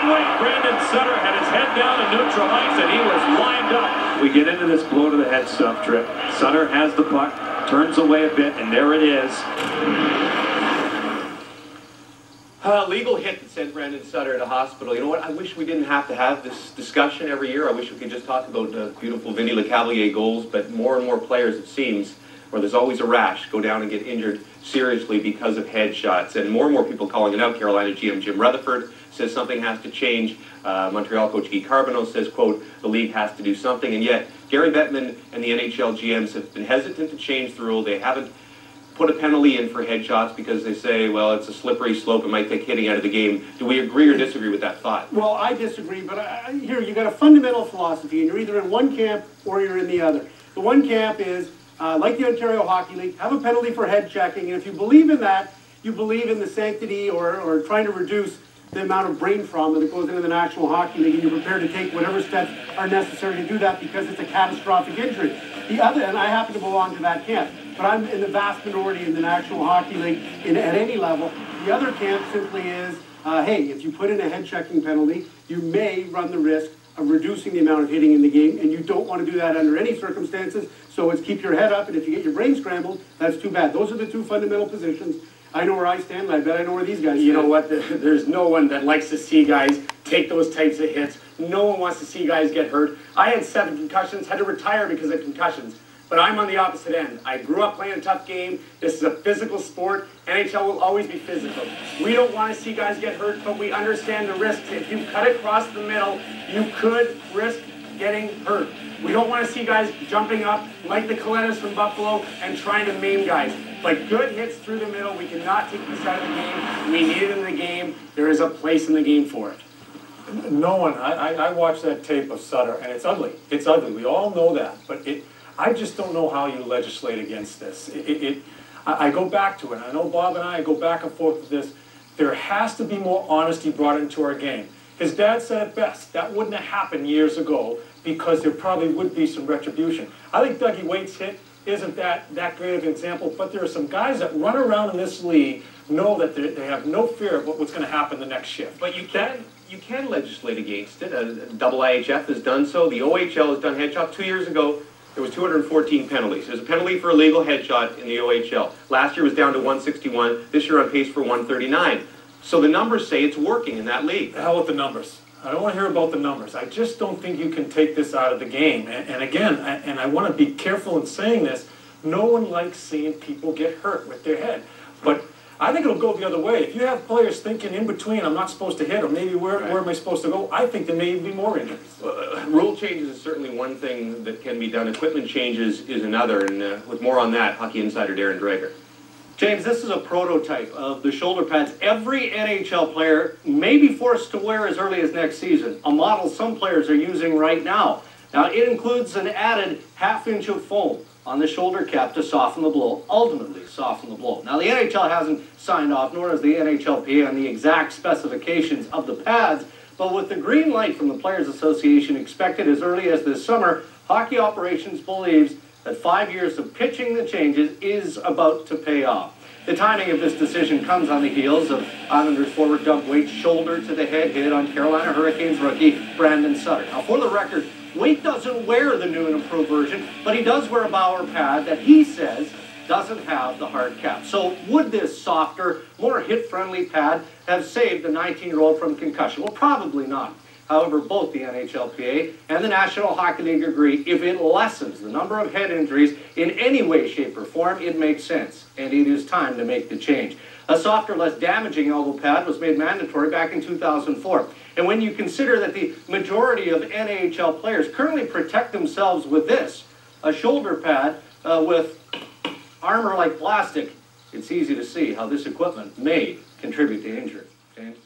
weight. Brandon Sutter had his head down in neutral ice, and he was lined up. We get into this blow to the head stuff trip. Sutter has the puck, turns away a bit, and there it is. Legal hit that sent Brandon Sutter to hospital. You know what? I wish we didn't have to have this discussion every year. I wish we could just talk about beautiful Vinny LeCavalier goals, but more and more players, it seems, where there's always a rash, go down and get injured seriously because of headshots. And more people calling it out. Carolina GM Jim Rutherford says something has to change. Montreal coach Guy Carbonneau says, quote, the league has to do something. And yet, Gary Bettman and the NHL GMs have been hesitant to change the rule. They haven't put a penalty in for headshots because they say, well, it's a slippery slope. It might take hitting out of the game. Do we agree or disagree with that thought? Well, I disagree, but here, you got a fundamental philosophy, and you're either in one camp or you're in the other. The one camp is, like the Ontario Hockey League, have a penalty for head checking, and if you believe in that, you believe in the sanctity or trying to reduce the amount of brain trauma that goes into the National Hockey League, and you're prepared to take whatever steps are necessary to do that because it's a catastrophic injury. The other, and I happen to belong to that camp, but I'm in the vast minority in the National Hockey League at any level. The other camp simply is, hey, if you put in a head-checking penalty, you may run the risk of reducing the amount of hitting in the game, and you don't want to do that under any circumstances, so it's keep your head up, and if you get your brain scrambled, that's too bad. Those are the two fundamental positions. I know where I stand, and I bet I know where these guys stand. You know what? There's no one that likes to see guys take those types of hits. No one wants to see guys get hurt. I had 7 concussions, had to retire because of concussions. But I'm on the opposite end. I grew up playing a tough game. This is a physical sport. NHL will always be physical. We don't want to see guys get hurt, but we understand the risks. If you cut across the middle, you could risk getting hurt. We don't want to see guys jumping up like the Colettas from Buffalo and trying to maim guys. But good hits through the middle, we cannot take this out of the game. We need it in the game. There is a place in the game for it. No one, I watched that tape of Sutter, and it's ugly. It's ugly. We all know that. But I just don't know how you legislate against this. I go back to it. I know Bob and I go back and forth with this. There has to be more honesty brought into our game. His dad said it best. That wouldn't have happened years ago because there probably would be some retribution. I think Dougie Waite's hit isn't that great of an example, but there are some guys that run around in this league know that they have no fear of what's going to happen the next shift. But you can legislate against it. IIHF has done so. The OHL has done headshots. 2 years ago, there was 214 penalties. There's a penalty for a legal headshot in the OHL. Last year was down to 161. This year on pace for 139. So the numbers say it's working in that league. The hell with the numbers. I don't want to hear about the numbers. I just don't think you can take this out of the game. And again, I want to be careful in saying this, no one likes seeing people get hurt with their head. But I think it'll go the other way. If you have players thinking in between, I'm not supposed to hit, or maybe where am I supposed to go, I think there may be more injuries. Rule changes is certainly one thing that can be done. Equipment changes is another. And with more on that, hockey insider Darren Dreger. James, this is a prototype of the shoulder pads every NHL player may be forced to wear as early as next season, a model some players are using right now. Now, it includes an added half-inch of foam on the shoulder cap to soften the blow, ultimately soften the blow. Now, the NHL hasn't signed off, nor has the NHLPA, on the exact specifications of the pads, but with the green light from the Players Association expected as early as this summer, Hockey Operations believes that 5 years of pitching the changes is about to pay off. The timing of this decision comes on the heels of Islanders forward Doug Waite's shoulder to the head hit on Carolina Hurricanes rookie Brandon Sutter. Now, for the record, Waite doesn't wear the new and improved version, but he does wear a Bauer pad that he says doesn't have the hard cap. So would this softer, more hit-friendly pad have saved the 19-year-old from concussion? Well, probably not. However, both the NHLPA and the National Hockey League agree if it lessens the number of head injuries in any way, shape, or form, it makes sense, and it is time to make the change. A softer, less damaging elbow pad was made mandatory back in 2004. And when you consider that the majority of NHL players currently protect themselves with this, a shoulder pad with armor like plastic, it's easy to see how this equipment may contribute to injury. James?